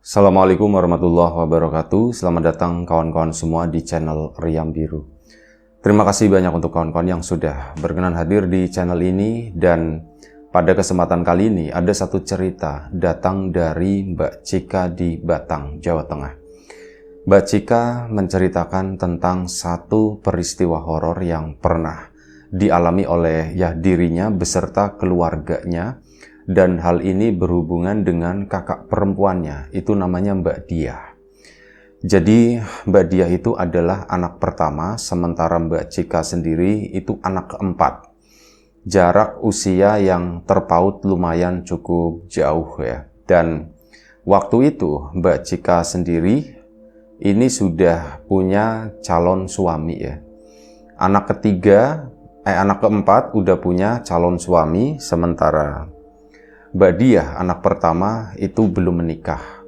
Assalamualaikum warahmatullahi wabarakatuh. Selamat datang kawan-kawan semua di channel Riam Biru. Terima kasih banyak untuk kawan-kawan yang sudah berkenan hadir di channel ini. Dan pada kesempatan kali ini ada satu cerita datang dari Mbak Cika di Batang, Jawa Tengah. Mbak Cika menceritakan tentang satu peristiwa horor yang pernah dialami oleh dirinya beserta keluarganya. Dan hal ini berhubungan dengan kakak perempuannya, itu namanya Mbak Diah. Jadi Mbak Diah itu adalah anak pertama, sementara Mbak Cika sendiri itu anak keempat. Jarak usia yang terpaut lumayan cukup jauh ya. Dan waktu itu Mbak Cika sendiri ini sudah punya calon suami ya. Anak keempat udah punya calon suami, sementara Mbak Diah, anak pertama, itu belum menikah.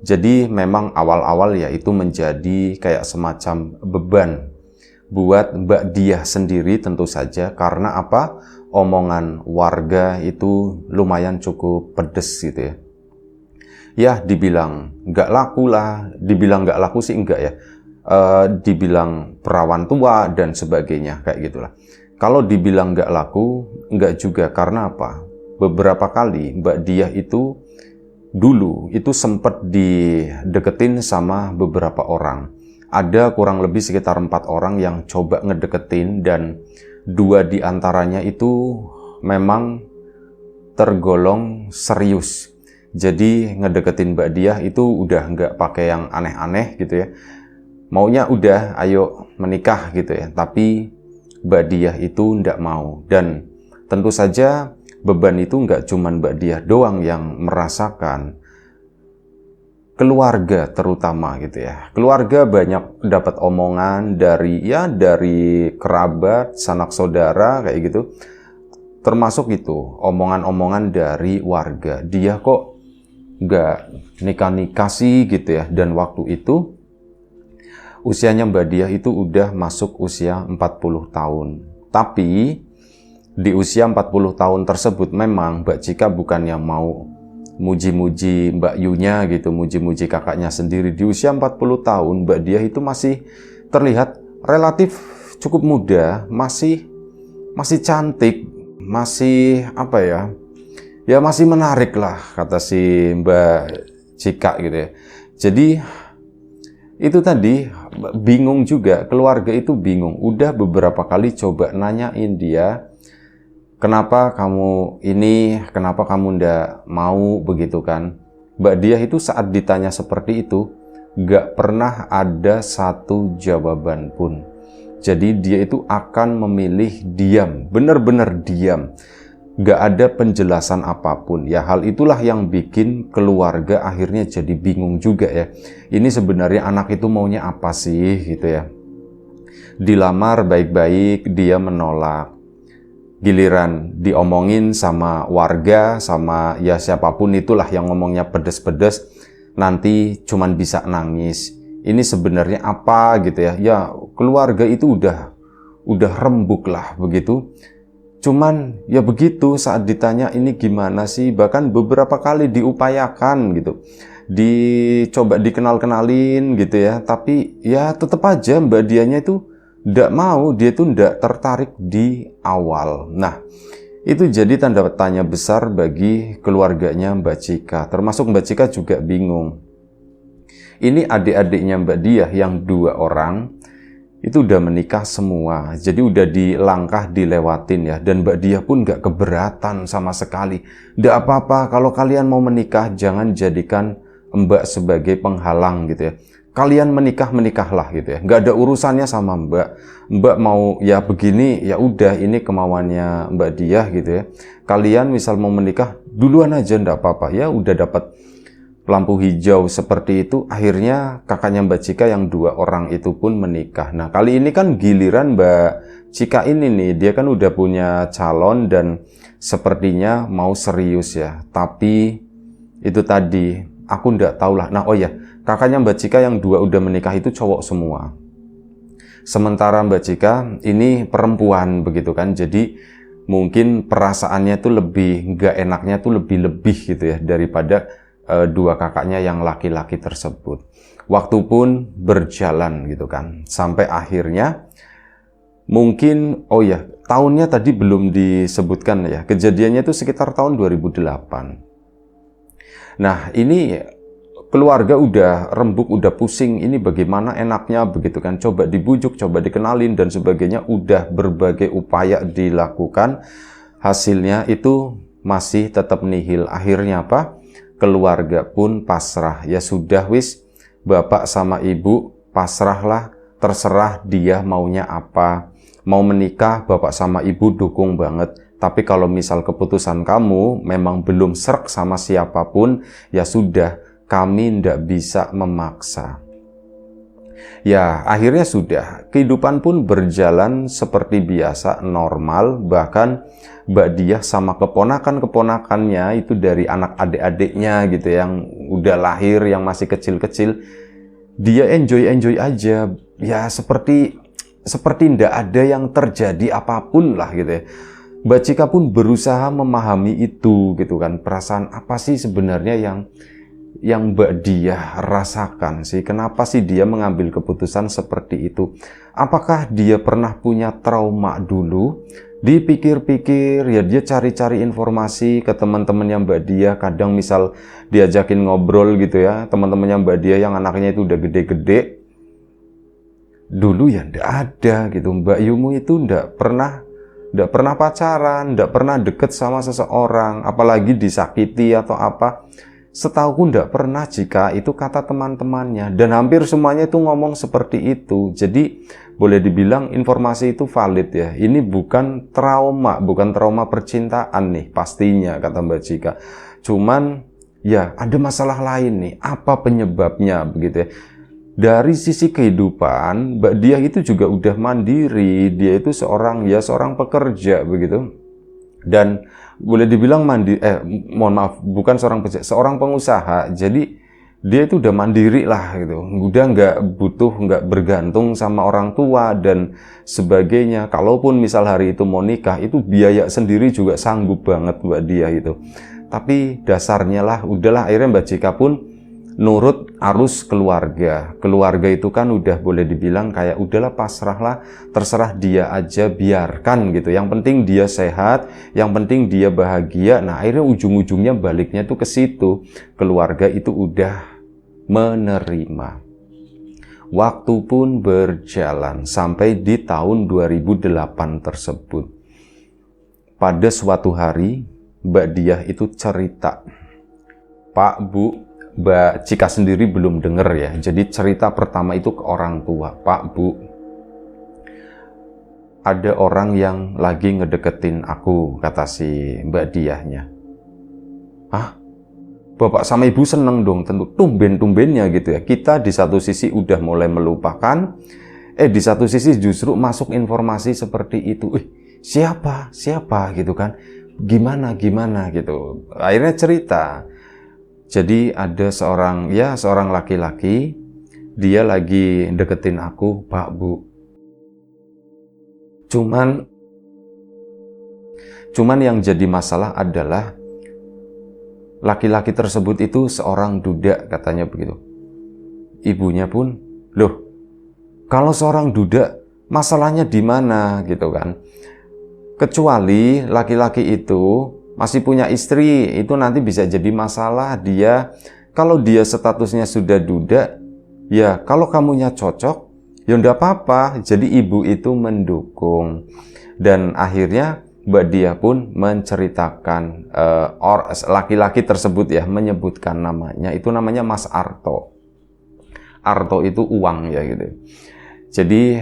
Jadi memang awal-awal ya itu menjadi kayak semacam beban buat Mbak Diah sendiri tentu saja. Karena apa? Omongan warga itu lumayan cukup pedes gitu ya. Ya dibilang nggak laku lah, dibilang nggak laku sih enggak ya. Dibilang perawan tua dan sebagainya kayak gitulah. Kalau dibilang nggak laku, enggak juga. Karena apa? Beberapa kali Mbak Diah itu dulu itu sempat dideketin sama beberapa orang. Ada kurang lebih sekitar 4 orang yang coba ngedeketin, dan 2 di antaranya itu memang tergolong serius. Jadi ngedeketin Mbak Diah itu udah nggak pakai yang aneh-aneh gitu ya. Maunya udah ayo menikah gitu ya. Tapi Mbak Diah itu nggak mau. Dan tentu saja beban itu nggak cuma Mbak Diah doang yang merasakan, keluarga terutama gitu ya. Keluarga banyak dapat omongan dari kerabat, sanak saudara kayak gitu. Termasuk itu omongan-omongan dari warga. Dia kok nggak nikah-nikah sih gitu ya. Dan waktu itu usianya Mbak Diah itu udah masuk usia 40 tahun. Tapi di usia 40 tahun tersebut memang Mbak Cika bukan yang mau muji-muji Mbak Yunya gitu, muji-muji kakaknya sendiri. Di usia 40 tahun Mbak Diah itu masih terlihat relatif cukup muda, masih cantik, masih apa ya? Ya masih menarik lah kata si Mbak Cika gitu ya. Jadi itu tadi bingung juga, keluarga itu bingung. Udah beberapa kali coba nanyain dia, kenapa kamu ini, kenapa kamu ndak mau begitu kan? Mbak Diah itu saat ditanya seperti itu, nggak pernah ada satu jawaban pun. Jadi dia itu akan memilih diam, benar-benar diam. Nggak ada penjelasan apapun. Ya hal itulah yang bikin keluarga akhirnya jadi bingung juga ya. Ini sebenarnya anak itu maunya apa sih gitu ya. Dilamar baik-baik, dia menolak. Giliran diomongin sama warga, sama ya siapapun itulah yang ngomongnya pedes-pedes, nanti cuman bisa nangis. Ini sebenarnya apa gitu ya? Ya keluarga itu udah rembuk lah begitu. Cuman ya begitu, saat ditanya ini gimana sih, bahkan beberapa kali diupayakan gitu. Dicoba dikenal-kenalin gitu ya, tapi ya tetap aja Mbak Diahnya itu nggak mau, dia tuh nggak tertarik di awal. Nah, itu jadi tanda tanya besar bagi keluarganya Mbak Cika. Termasuk Mbak Cika juga bingung. Ini adik-adiknya Mbak Diah yang 2 orang, itu udah menikah semua. Jadi udah dilangkah dilewatin ya. Dan Mbak Diah pun nggak keberatan sama sekali. Nggak apa-apa, kalau kalian mau menikah, jangan jadikan Mbak sebagai penghalang gitu ya. Kalian menikahlah gitu ya, nggak ada urusannya sama Mbak. Mbak mau ya begini, ya udah ini kemauannya Mbak Diah gitu ya. Kalian misal mau menikah duluan aja, nggak apa-apa ya. Udah dapat lampu hijau seperti itu, akhirnya kakaknya Mbak Cika yang 2 orang itu pun menikah. Nah kali ini kan giliran Mbak Cika ini nih, dia kan udah punya calon dan sepertinya mau serius ya. Tapi itu tadi aku nggak tahu lah. Nah oh ya, kakaknya Mbak Cika yang 2 udah menikah itu cowok semua. Sementara Mbak Cika ini perempuan begitu kan. Jadi mungkin perasaannya tuh lebih, nggak enaknya tuh lebih gitu ya daripada dua kakaknya yang laki-laki tersebut. Waktu pun berjalan gitu kan, sampai akhirnya mungkin, oh ya, tahunnya tadi belum disebutkan ya, kejadiannya itu sekitar tahun 2008. Nah, ini keluarga udah rembuk, udah pusing, ini bagaimana enaknya begitu kan, coba dibujuk, coba dikenalin dan sebagainya, udah berbagai upaya dilakukan, hasilnya itu masih tetap nihil. Akhirnya apa? Keluarga pun pasrah, ya sudah wis, bapak sama ibu pasrahlah, terserah dia maunya apa. Mau menikah, bapak sama ibu dukung banget. Tapi kalau misal keputusan kamu memang belum srek sama siapapun, ya sudah, kami ndak bisa memaksa. Ya, akhirnya sudah. Kehidupan pun berjalan seperti biasa, normal. Bahkan Mbak Diah sama keponakan-keponakannya itu dari anak adik-adiknya gitu, yang udah lahir, yang masih kecil-kecil, dia enjoy aja. Ya, seperti ndak ada yang terjadi apapun lah gitu ya. Mbak Cika pun berusaha memahami itu gitu kan. Perasaan apa sih sebenarnya yang Mbak Diah rasakan sih? Kenapa sih dia mengambil keputusan seperti itu? Apakah dia pernah punya trauma dulu? Dipikir-pikir, ya dia cari-cari informasi ke teman-temannya Mbak Diah. Kadang misal diajakin ngobrol gitu ya, teman-temannya Mbak Diah yang anaknya itu udah gede-gede. Dulu ya ndak ada gitu. Mbak Yumu itu ndak pernah pacaran, ndak pernah deket sama seseorang, apalagi disakiti atau apa. Setauku ndak pernah, jika itu kata teman-temannya, dan hampir semuanya itu ngomong seperti itu. Jadi boleh dibilang informasi itu valid ya. Ini bukan trauma percintaan nih pastinya, kata Mbak Cika. Cuman ya ada masalah lain nih. Apa penyebabnya begitu ya? Dari sisi kehidupan, Mbak Diah itu juga udah mandiri. Dia itu seorang pekerja begitu. Dan boleh dibilang bukan seorang pengusaha. Jadi dia itu udah mandiri lah gitu, udah nggak bergantung sama orang tua dan sebagainya. Kalaupun misal hari itu mau nikah, itu biaya sendiri juga sanggup banget Mbak Diah itu. Tapi dasarnya lah, udahlah, akhirnya Mbak Cika pun nurut arus keluarga. Keluarga itu kan udah boleh dibilang kayak udahlah, pasrahlah, terserah dia aja, biarkan gitu. Yang penting dia sehat, yang penting dia bahagia. Nah, akhirnya ujung-ujungnya baliknya tuh ke situ. Keluarga itu udah menerima. Waktu pun berjalan sampai di tahun 2008 tersebut. Pada suatu hari, Mbak Diah itu cerita, Pak, Bu, Mbak Cika sendiri belum denger ya. Jadi cerita pertama itu ke orang tua. Pak, Bu, ada orang yang lagi ngedeketin aku, kata si Mbak Diahnya. Hah? Bapak sama Ibu seneng dong, tentu tumben-tumbennya gitu ya. Kita di satu sisi udah mulai melupakan, di satu sisi justru masuk informasi seperti itu. Siapa gitu kan? Gimana gitu. Akhirnya cerita. Jadi ada seorang laki-laki, dia lagi deketin aku, Pak, Bu. Cuman yang jadi masalah adalah laki-laki tersebut itu seorang duda, katanya begitu. Ibunya pun, loh, kalau seorang duda, masalahnya di mana gitu kan? Kecuali laki-laki itu masih punya istri, itu nanti bisa jadi masalah. Kalau dia statusnya sudah duda, ya kalau kamunya cocok, ya enggak apa-apa. Jadi ibu itu mendukung. Dan akhirnya Mbak Diah pun menceritakan, laki-laki tersebut ya, menyebutkan namanya, itu namanya Mas Arto. Arto itu uang ya gitu. Jadi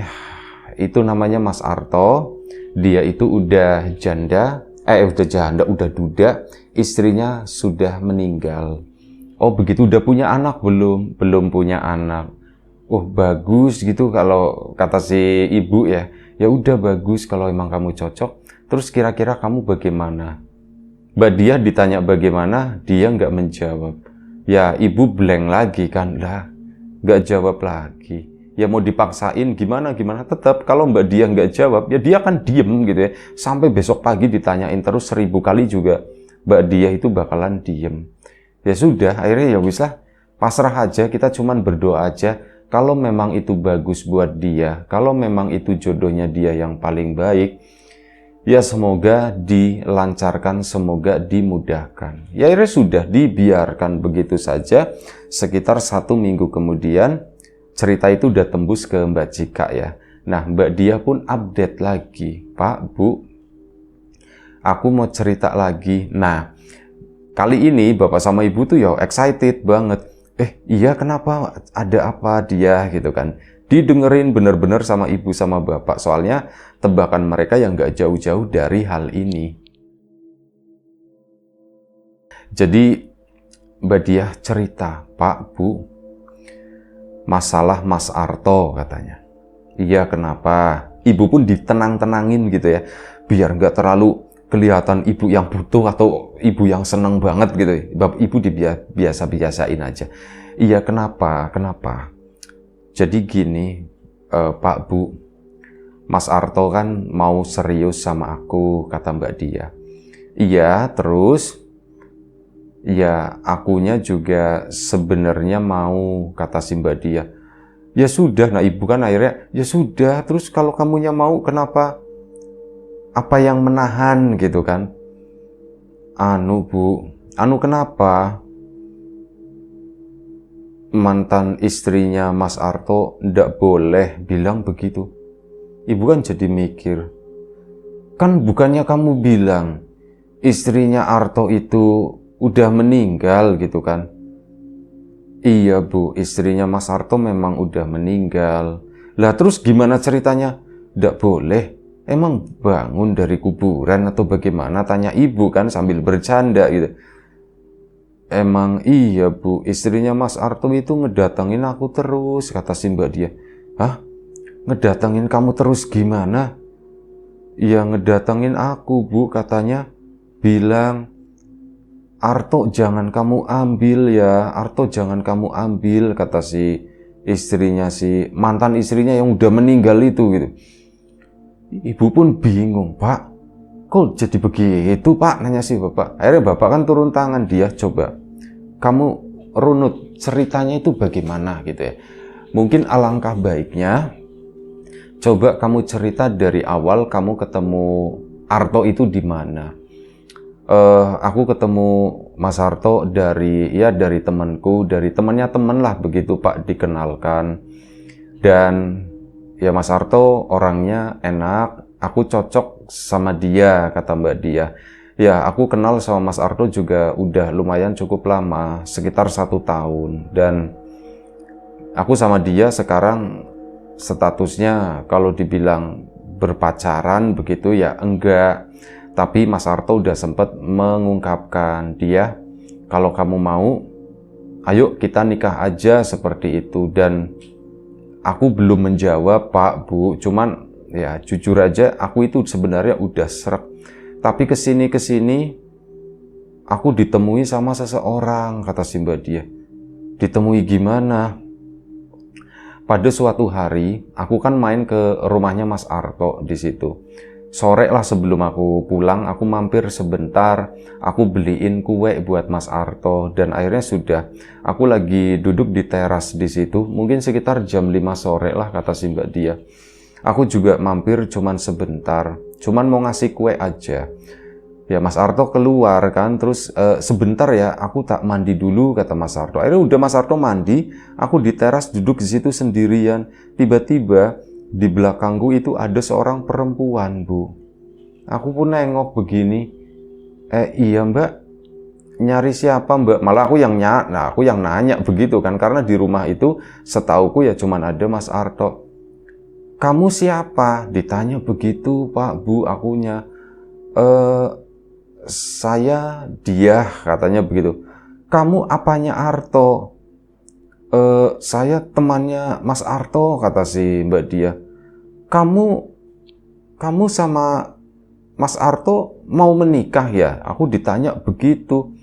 itu namanya Mas Arto. Dia itu udah udah duda, istrinya sudah meninggal. Oh begitu, udah punya anak belum? Belum punya anak. Oh bagus gitu kalau kata si ibu ya. Ya udah bagus kalau emang kamu cocok. Terus kira-kira kamu bagaimana? Mbak Diah ditanya bagaimana, dia nggak menjawab. Ya ibu blank lagi kan, lah nggak jawab lagi. Ya mau dipaksain gimana, tetap kalau Mbak Diah nggak jawab, ya dia akan diem gitu ya. Sampai besok pagi ditanyain terus 1000 kali juga, Mbak Diah itu bakalan diem. Ya sudah, akhirnya ya wis lah, pasrah aja, kita cuman berdoa aja. Kalau memang itu bagus buat dia, kalau memang itu jodohnya dia yang paling baik, ya semoga dilancarkan, semoga dimudahkan. Ya akhirnya sudah dibiarkan begitu saja. Sekitar 1 minggu kemudian, cerita itu udah tembus ke Mbak Cika ya. Nah, Mbak Dia pun update lagi, Pak, Bu, aku mau cerita lagi. Nah, kali ini Bapak sama Ibu tuh ya excited banget. Iya kenapa? Ada apa dia gitu kan? Didengerin bener-bener sama Ibu sama Bapak. Soalnya tebakan mereka yang gak jauh-jauh dari hal ini. Jadi Mbak Diah cerita, Pak, Bu, masalah Mas Arto katanya. Iya kenapa? Ibu pun ditenang-tenangin gitu ya. Biar gak terlalu kelihatan ibu yang butuh atau ibu yang seneng banget gitu. Ibu dibiasa-biasain aja. Iya kenapa? Kenapa? Jadi gini, Pak, Bu, Mas Arto kan mau serius sama aku, kata Mbak Dia. Iya, terus? Ya, akunya juga sebenarnya mau, kata si Mbak Dia. Ya sudah, nah ibu kan akhirnya, ya sudah, terus kalau kamunya mau, kenapa? Apa yang menahan gitu kan? Anu Bu, anu kenapa? Mantan istrinya Mas Arto ndak boleh bilang begitu. Ibu kan jadi mikir, kan bukannya kamu bilang istrinya Arto itu udah meninggal gitu kan? Iya Bu, istrinya Mas Arto memang udah meninggal. Lah terus gimana ceritanya? Ndak boleh. Emang bangun dari kuburan atau bagaimana? Tanya ibu kan sambil bercanda gitu. Emang iya Bu, istrinya Mas Arto itu ngedatengin aku terus, kata si Mbak Dia. Hah? Ngedatengin kamu terus gimana? Ya ngedatengin aku Bu, katanya bilang, Arto jangan kamu ambil ya, Arto jangan kamu ambil, kata si istrinya, si mantan istrinya yang udah meninggal itu gitu. Ibu pun bingung, Pak, kok jadi begitu Pak, nanya si bapak. Akhirnya bapak kan turun tangan, dia coba kamu runut ceritanya itu bagaimana gitu ya. Mungkin alangkah baiknya coba kamu cerita dari awal kamu ketemu Arto itu di mana. Aku ketemu Mas Arto dari temanku, dari temannya teman lah begitu Pak, dikenalkan. Dan ya Mas Arto orangnya enak, aku cocok sama dia, kata Mbak Dia. Ya aku kenal sama Mas Arto juga udah lumayan cukup lama, sekitar 1 tahun. Dan aku sama dia sekarang statusnya kalau dibilang berpacaran begitu ya enggak. Tapi Mas Arto udah sempat mengungkapkan dia, kalau kamu mau, ayo kita nikah aja seperti itu. Dan aku belum menjawab Pak, Bu, cuman ya jujur aja aku itu sebenarnya udah srek. Tapi kesini aku ditemui sama seseorang, kata si Mbak Dia. Ditemui gimana? Pada suatu hari aku kan main ke rumahnya Mas Arto di situ. Sore lah sebelum aku pulang, aku mampir sebentar, aku beliin kue buat Mas Arto. Dan akhirnya sudah, aku lagi duduk di teras di situ, mungkin sekitar jam 5 sore lah, kata si Mbak Dia. Aku juga mampir cuman sebentar, cuman mau ngasih kue aja. Ya Mas Arto keluar kan, terus sebentar ya, aku tak mandi dulu, kata Mas Arto. Akhirnya udah Mas Arto mandi, aku di teras duduk di situ sendirian. Tiba-tiba di belakangku itu ada seorang perempuan, Bu. Aku pun nengok begini. Iya Mbak, nyari siapa Mbak? Malah aku yang nanya begitu kan, karena di rumah itu setauku ya cuman ada Mas Arto. Kamu siapa? Ditanya begitu Pak, Bu, akunya. Saya Dia, katanya begitu. Kamu apanya Arto? Saya temannya Mas Arto, kata si Mbak Dia. Kamu sama Mas Arto mau menikah ya? Aku ditanya begitu.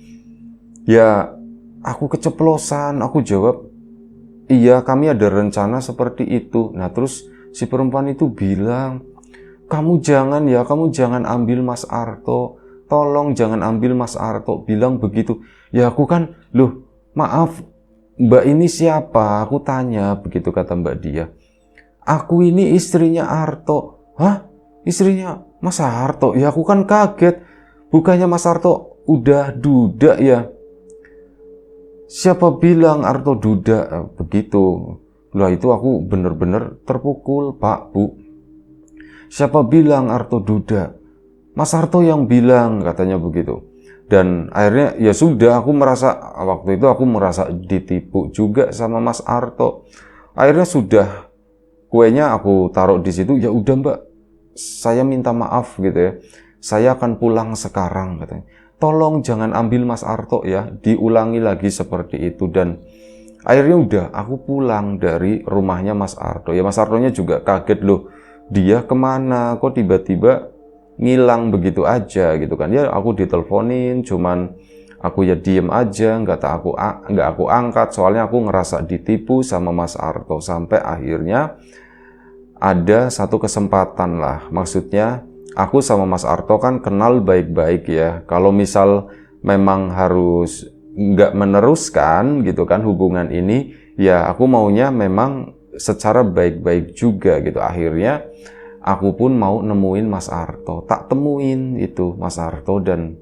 Ya, aku keceplosan, aku jawab, iya kami ada rencana seperti itu. Nah terus si perempuan itu bilang, kamu jangan ambil Mas Arto. Tolong jangan ambil Mas Arto, bilang begitu. Ya aku kan Loh, maaf, Mbak ini siapa? Aku tanya, begitu kata Mbak dia. Aku ini istrinya Arto. Hah? Istrinya Mas Arto? Ya aku kan kaget. Bukannya Mas Arto udah duda ya? Siapa bilang Arto duda? Begitu. Lah itu aku bener-bener terpukul, Pak, Bu. Siapa bilang Arto duda? Mas Arto yang bilang, katanya begitu. Dan akhirnya ya sudah, waktu itu aku merasa ditipu juga sama Mas Arto. Akhirnya sudah, kuenya aku taruh di situ. Ya udah Mbak, saya minta maaf gitu ya. Saya akan pulang sekarang katanya. Tolong jangan ambil Mas Arto ya, diulangi lagi seperti itu. Dan akhirnya udah, aku pulang dari rumahnya Mas Arto. Ya Mas Artonya juga kaget loh. Dia kemana? Kok tiba-tiba ngilang begitu aja gitu kan? Ya aku diteleponin, cuman aku ya diem aja, nggak aku angkat. Soalnya aku ngerasa ditipu sama Mas Arto. Sampai akhirnya ada satu kesempatan lah. Maksudnya aku sama Mas Arto kan kenal baik-baik ya. Kalau misal memang harus nggak meneruskan gitu kan hubungan ini, ya aku maunya memang secara baik-baik juga gitu. Akhirnya aku pun mau nemuin Mas Arto. Tak temuin itu Mas Arto dan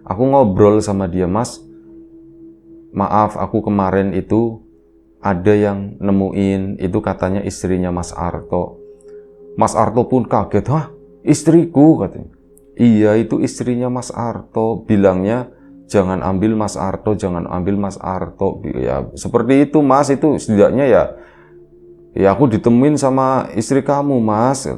aku ngobrol sama dia. Mas, maaf aku kemarin itu ada yang nemuin, itu katanya istrinya Mas Arto. Mas Arto pun kaget. Hah? Istriku? Katanya. Iya, itu istrinya Mas Arto. Bilangnya jangan ambil Mas Arto, jangan ambil Mas Arto. Ya seperti itu Mas, itu setidaknya ya aku ditemuin sama istri kamu Mas.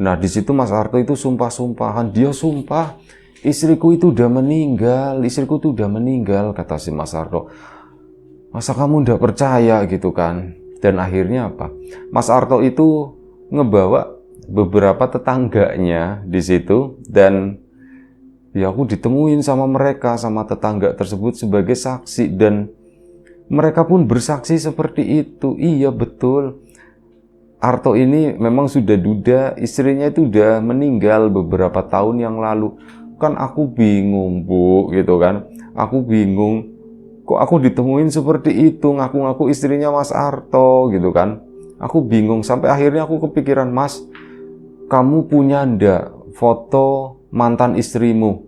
Nah di situ Mas Arto itu sumpah-sumpahan. Dia sumpah, istriku itu udah meninggal, istriku itu udah meninggal, kata si Mas Arto. Masa kamu udah percaya gitu kan? Dan akhirnya apa? Mas Arto itu ngebawa beberapa tetangganya di situ dan ya aku ditemuin sama mereka, sama tetangga tersebut sebagai saksi dan mereka pun bersaksi seperti itu. Iya betul, Arto ini memang sudah duda, istrinya itu udah meninggal beberapa tahun yang lalu. Kan aku bingung Bu, gitu kan. Aku bingung, kok aku ditemuin seperti itu, ngaku-ngaku istrinya Mas Arto gitu kan. Aku bingung, sampai akhirnya aku kepikiran, Mas, kamu punya ndak foto mantan istrimu?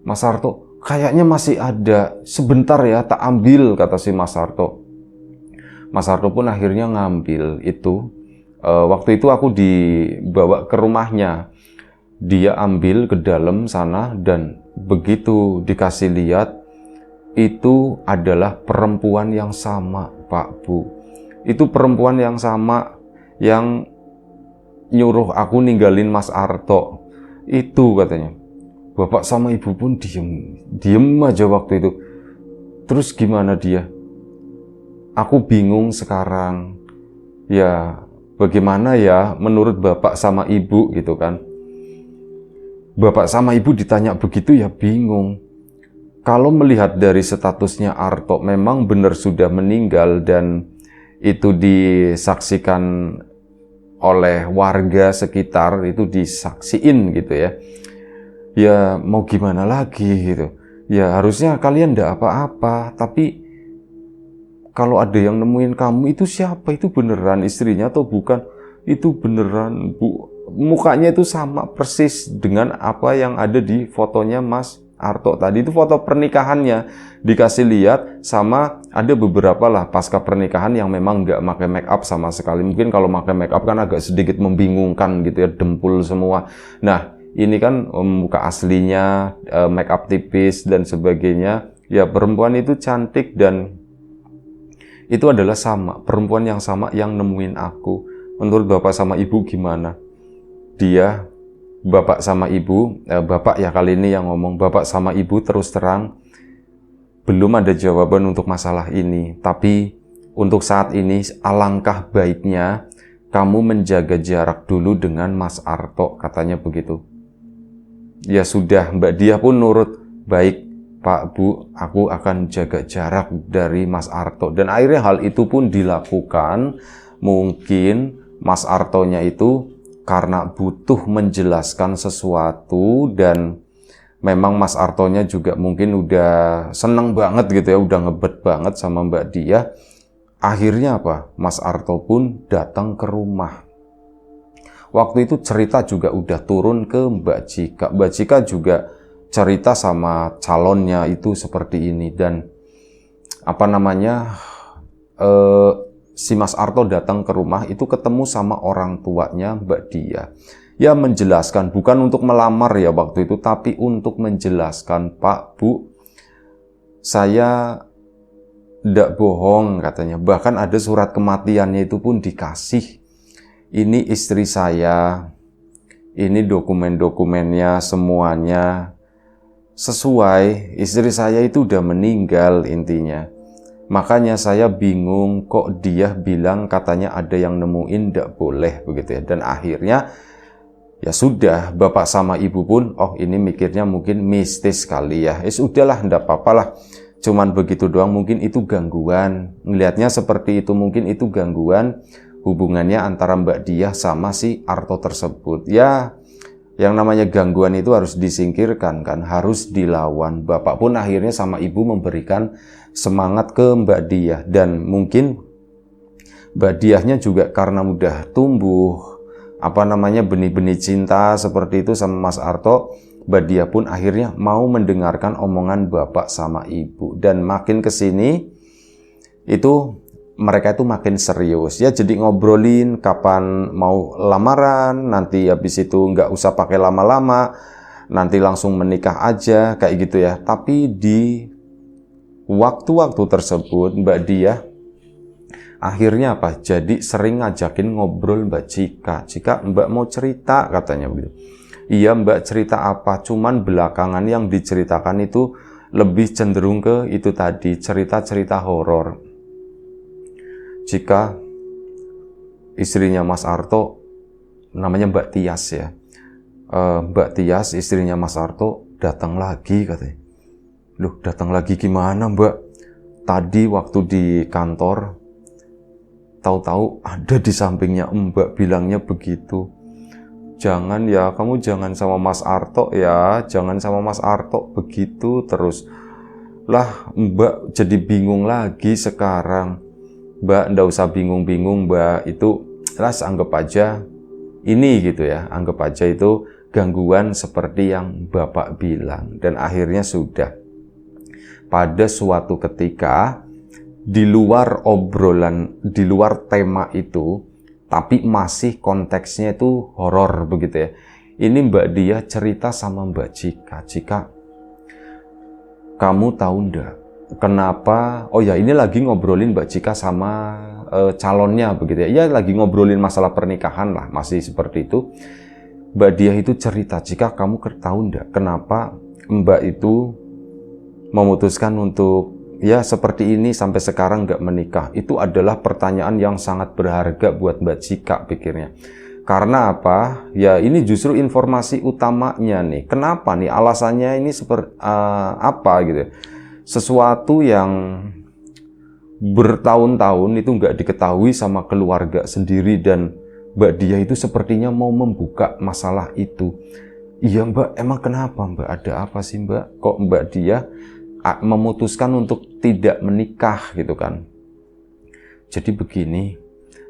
Mas Arto, kayaknya masih ada, sebentar ya tak ambil, kata si Mas Arto. Mas Arto pun akhirnya ngambil itu. Waktu itu aku dibawa ke rumahnya, dia ambil ke dalam sana dan begitu dikasih lihat, itu adalah perempuan yang sama, Pak Bu. Itu perempuan yang sama yang nyuruh aku ninggalin Mas Arto. Itu katanya. Bapak sama ibu pun diem aja waktu itu. Terus gimana dia? Aku bingung sekarang. Ya, bagaimana ya menurut bapak sama ibu gitu kan? Bapak sama ibu ditanya begitu ya bingung. Kalau melihat dari statusnya Arto memang benar sudah meninggal dan itu disaksikan oleh warga sekitar, itu disaksiin gitu ya. Ya mau gimana lagi gitu. Ya harusnya kalian ndak apa-apa, tapi kalau ada yang nemuin kamu itu siapa? Itu beneran istrinya atau bukan? Itu beneran Bu. Mukanya itu sama persis dengan apa yang ada di fotonya Mas Arto tadi. Itu foto pernikahannya. Dikasih lihat sama ada beberapa lah pasca pernikahan yang memang nggak pakai make up sama sekali. Mungkin kalau pakai make up kan agak sedikit membingungkan gitu ya, dempul semua. Nah, ini kan muka aslinya, make up tipis dan sebagainya. Ya perempuan itu cantik dan itu adalah sama, perempuan yang sama yang nemuin aku. Menurut bapak sama ibu gimana? Dia, bapak sama ibu, bapak ya kali ini yang ngomong, bapak sama ibu terus terang belum ada jawaban untuk masalah ini. Tapi untuk saat ini alangkah baiknya kamu menjaga jarak dulu dengan Mas Arto, katanya begitu. Ya sudah, Mbak Dia pun nurut, baik Pak Bu, aku akan jaga jarak dari Mas Arto. Dan akhirnya hal itu pun dilakukan. Mungkin Mas Artonya itu karena butuh menjelaskan sesuatu dan memang Mas Artonya juga mungkin udah seneng banget gitu ya, udah ngebet banget sama Mbak Diah. Akhirnya apa? Mas Arto pun datang ke rumah. Waktu itu cerita juga udah turun ke Mbak Jika. Mbak Jika juga cerita sama calonnya itu seperti ini. Dan apa namanya, si Mas Arto datang ke rumah itu ketemu sama orang tuanya Mbak Diah. Ya menjelaskan, bukan untuk melamar ya waktu itu, tapi untuk menjelaskan, Pak, Bu, saya tidak bohong katanya. Bahkan ada surat kematiannya itu pun dikasih. Ini istri saya, ini dokumen-dokumennya semuanya sesuai. Istri saya itu udah meninggal intinya. Makanya saya bingung kok dia bilang katanya ada yang nemuin, tidak boleh begitu ya. Dan akhirnya ya sudah, bapak sama ibu pun, oh ini mikirnya mungkin mistis kali ya. Udahlah, tidak apa-apa lah. Cuman begitu doang, mungkin itu gangguan. Ngelihatnya seperti itu, mungkin itu gangguan hubungannya antara Mbak Diah sama si Arto tersebut. Ya, yang namanya gangguan itu harus disingkirkan kan, harus dilawan. Bapak pun akhirnya sama ibu memberikan semangat ke Mbak Diah. Dan mungkin Mbak Diahnya juga karena mudah tumbuh, apa namanya, benih-benih cinta seperti itu sama Mas Arto, Mbak Diah pun akhirnya mau mendengarkan omongan bapak sama ibu. Dan makin kesini itu mereka itu makin serius ya, jadi ngobrolin kapan mau lamaran, nanti habis itu nggak usah pakai lama-lama, nanti langsung menikah aja kayak gitu ya. Tapi di waktu-waktu tersebut Mbak Diah akhirnya apa? Jadi sering ngajakin ngobrol Mbak Jika. Jika Mbak mau cerita katanya begitu. Iya Mbak, cerita apa? Cuman belakangan yang diceritakan itu lebih cenderung ke itu tadi, cerita-cerita horor. Jika istrinya Mas Arto, namanya Mbak Tias ya. Mbak Tias, istrinya Mas Arto, datang lagi katanya. Loh, datang lagi gimana Mbak? Tadi waktu di kantor, tahu-tahu ada di sampingnya Mbak bilangnya begitu. Jangan ya, kamu jangan sama Mas Arto ya, jangan sama Mas Arto begitu terus. Lah, Mbak jadi bingung lagi sekarang. Mbak, ndak usah bingung-bingung Mbak, itu ras anggap aja ini gitu ya, anggap aja itu gangguan seperti yang Bapak bilang. Dan akhirnya sudah. Pada suatu ketika, di luar obrolan, di luar tema itu, tapi masih konteksnya itu horor begitu ya. Ini Mbak Diah cerita sama Mbak Jika. Jika, kamu tahu ndak kenapa? Oh ya, ini lagi ngobrolin Mbak Jika sama calonnya begitu ya. Ya lagi ngobrolin masalah pernikahan lah, masih seperti itu. Mbak Diah itu cerita, Jika kamu tahu ndak kenapa Mbak itu memutuskan untuk ya seperti ini sampai sekarang nggak menikah. Itu adalah pertanyaan yang sangat berharga buat Mbak Jika pikirnya. Karena apa? Ya ini justru informasi utamanya nih. Kenapa nih? Alasannya ini seperti apa gitu? Sesuatu yang bertahun-tahun itu nggak diketahui sama keluarga sendiri, dan Mbak Diah itu sepertinya mau membuka masalah itu. Iya Mbak, emang kenapa Mbak? Ada apa sih Mbak? Kok Mbak Diah memutuskan untuk tidak menikah gitu kan? Jadi begini,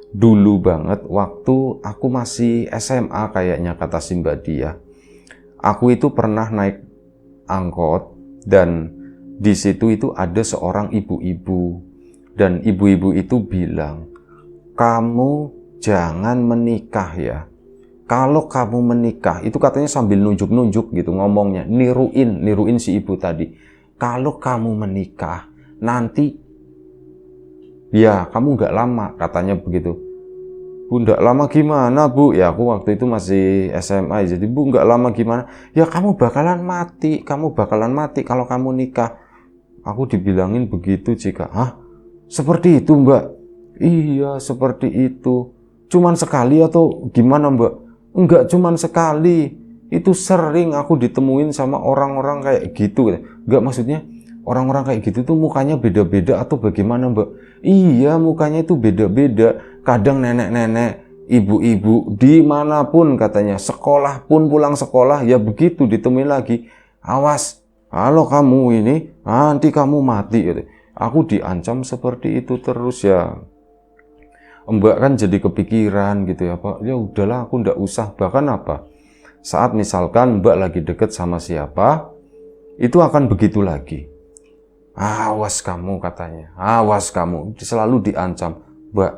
dulu banget waktu aku masih SMA kayaknya, kata si Mbak Diah, aku itu pernah naik angkot dan di situ itu ada seorang ibu-ibu, dan ibu-ibu itu bilang, kamu jangan menikah ya. Kalau kamu menikah, itu katanya sambil nunjuk-nunjuk gitu ngomongnya, niruin si ibu tadi. Kalau kamu menikah, nanti ya kamu nggak lama, katanya begitu. Bu, nggak lama gimana Bu? Ya aku waktu itu masih SMA, jadi Bu nggak lama gimana? Ya kamu bakalan mati kalau kamu nikah. Aku dibilangin begitu Jika. Hah? Seperti itu Mbak? Iya seperti itu. Cuman sekali atau gimana Mbak? Enggak cuman sekali. Itu sering aku ditemuin sama orang-orang kayak gitu. Enggak, maksudnya orang-orang kayak gitu tuh mukanya beda-beda atau bagaimana Mbak? Iya mukanya itu beda-beda. Kadang nenek-nenek, ibu-ibu, dimanapun katanya. Sekolah pun, pulang sekolah ya begitu ditemuin lagi. awas, kalau kamu ini, nanti kamu mati. Gitu. Aku diancam seperti itu terus ya. Mbak kan jadi kepikiran gitu ya Pak, ya udahlah aku ndak usah. Bahkan apa, saat misalkan Mbak lagi deket sama siapa, itu akan begitu lagi. Awas kamu katanya, awas kamu, selalu diancam. Mbak,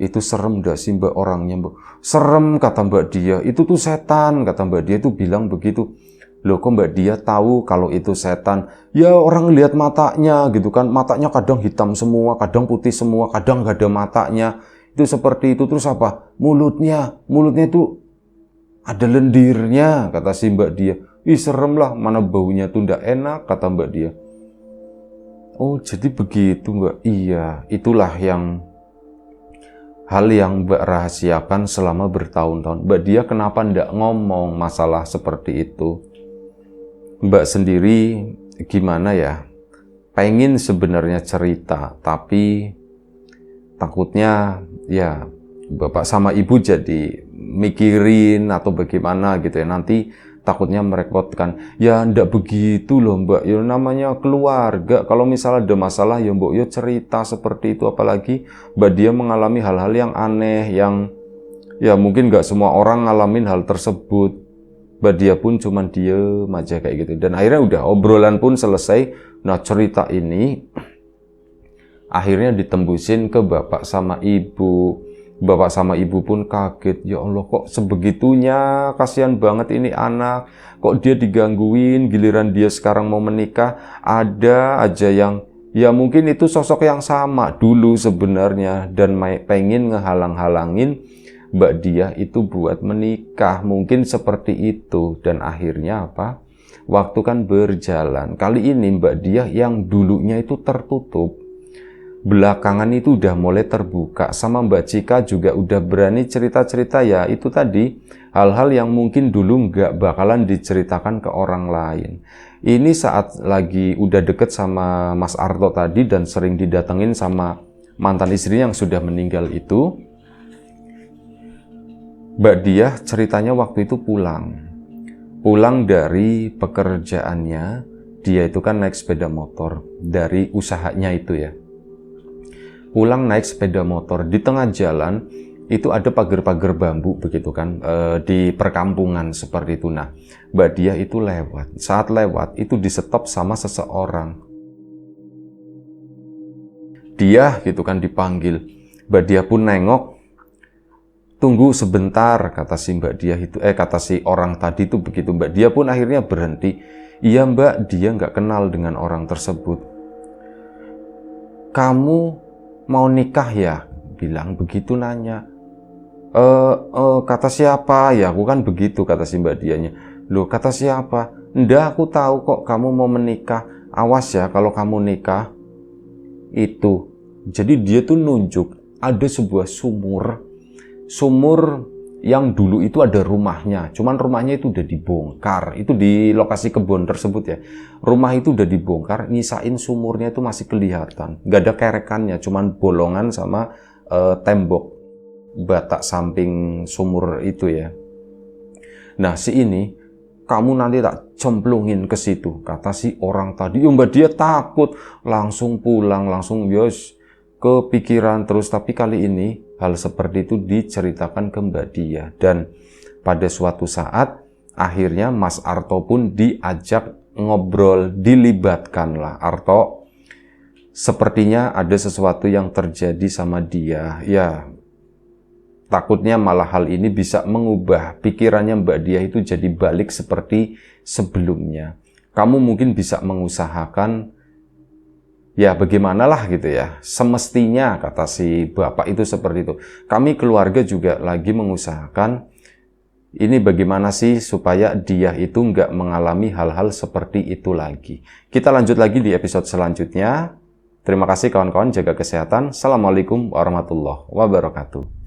itu serem gak sih Mbak orangnya Mbak? Serem kata Mbak dia, itu tuh setan kata Mbak dia itu bilang begitu. Loh kok Mbak dia tahu kalau itu setan? Ya orang lihat matanya gitu kan, matanya kadang hitam semua, kadang putih semua, kadang gak ada matanya. Itu seperti itu. Terus apa? Mulutnya itu ada lendirnya kata si Mbak dia. Ih serem lah, mana baunya tuh ndak enak kata Mbak dia. Oh jadi begitu Mbak. Iya, itulah hal yang Mbak rahasiakan selama bertahun-tahun. Mbak dia kenapa ndak ngomong masalah seperti itu? Mbak sendiri gimana ya? Pengen sebenarnya cerita, tapi takutnya ya bapak sama ibu jadi mikirin atau bagaimana gitu ya. Nanti takutnya merepotkan. Ya ndak begitu loh Mbak, ya namanya keluarga. Kalau misalnya ada masalah ya Mbak ya cerita seperti itu. Apalagi Mbak dia mengalami hal-hal yang aneh, yang ya mungkin nggak semua orang ngalamin hal tersebut. Mbak dia pun cuman diem aja kayak gitu. Dan akhirnya udah obrolan pun selesai. Nah cerita ini akhirnya ditembusin ke bapak sama ibu. Bapak sama ibu pun kaget. Ya Allah kok sebegitunya, kasihan banget ini anak. Kok dia digangguin, giliran dia sekarang mau menikah. Ada aja yang, ya mungkin itu sosok yang sama dulu sebenarnya. Dan pengen ngehalang-halangin Mbak dia itu buat menikah. Mungkin seperti itu. Dan akhirnya apa? Waktu kan berjalan. Kali ini Mbak dia yang dulunya itu tertutup, belakangan itu udah mulai terbuka. Sama Mbak Cika juga udah berani cerita-cerita ya itu tadi, hal-hal yang mungkin dulu nggak bakalan diceritakan ke orang lain. Ini saat lagi udah deket sama Mas Arto tadi dan sering didatengin sama mantan istrinya yang sudah meninggal itu, Mbak dia ceritanya waktu itu pulang dari pekerjaannya. Dia itu kan naik sepeda motor dari usahanya itu ya. Pulang naik sepeda motor, di tengah jalan itu ada pagar-pagar bambu begitu kan, di perkampungan seperti itu. Nah Mbak dia itu lewat, saat lewat itu di-stop sama seseorang. Dia gitu kan dipanggil. Mbak dia pun nengok, tunggu sebentar kata si Mbak dia itu, kata si orang tadi itu begitu. Mbak dia pun akhirnya berhenti. Iya Mbak, dia nggak kenal dengan orang tersebut. Kamu mau nikah ya? Bilang begitu nanya. Kata siapa? Ya aku kan begitu kata si Mbak dianya. Loh kata siapa? Ndak aku tahu kok kamu mau menikah. Awas ya kalau kamu nikah. Itu. Jadi dia tuh nunjuk ada sebuah sumur yang dulu itu ada rumahnya. Cuman rumahnya itu udah dibongkar. Itu di lokasi kebun tersebut ya. Rumah itu udah dibongkar, nyisain sumurnya itu masih kelihatan. Gak ada kerekannya, cuman bolongan sama tembok batak samping sumur itu ya. Nah si ini, kamu nanti tak cemplungin ke situ, kata si orang tadi. Mbak dia takut, langsung pulang, langsung yos kepikiran terus. Tapi kali ini hal seperti itu diceritakan ke Mbak dia. Dan pada suatu saat akhirnya Mas Arto pun diajak ngobrol, dilibatkan lah. Arto, sepertinya ada sesuatu yang terjadi sama dia. Ya, takutnya malah hal ini bisa mengubah pikirannya Mbak dia itu jadi balik seperti sebelumnya. Kamu mungkin bisa mengusahakan, ya bagaimanalah gitu ya, semestinya kata si bapak itu seperti itu. Kami keluarga juga lagi mengusahakan, ini bagaimana sih supaya dia itu nggak mengalami hal-hal seperti itu lagi. Kita lanjut lagi di episode selanjutnya. Terima kasih kawan-kawan, jaga kesehatan. Assalamualaikum warahmatullahi wabarakatuh.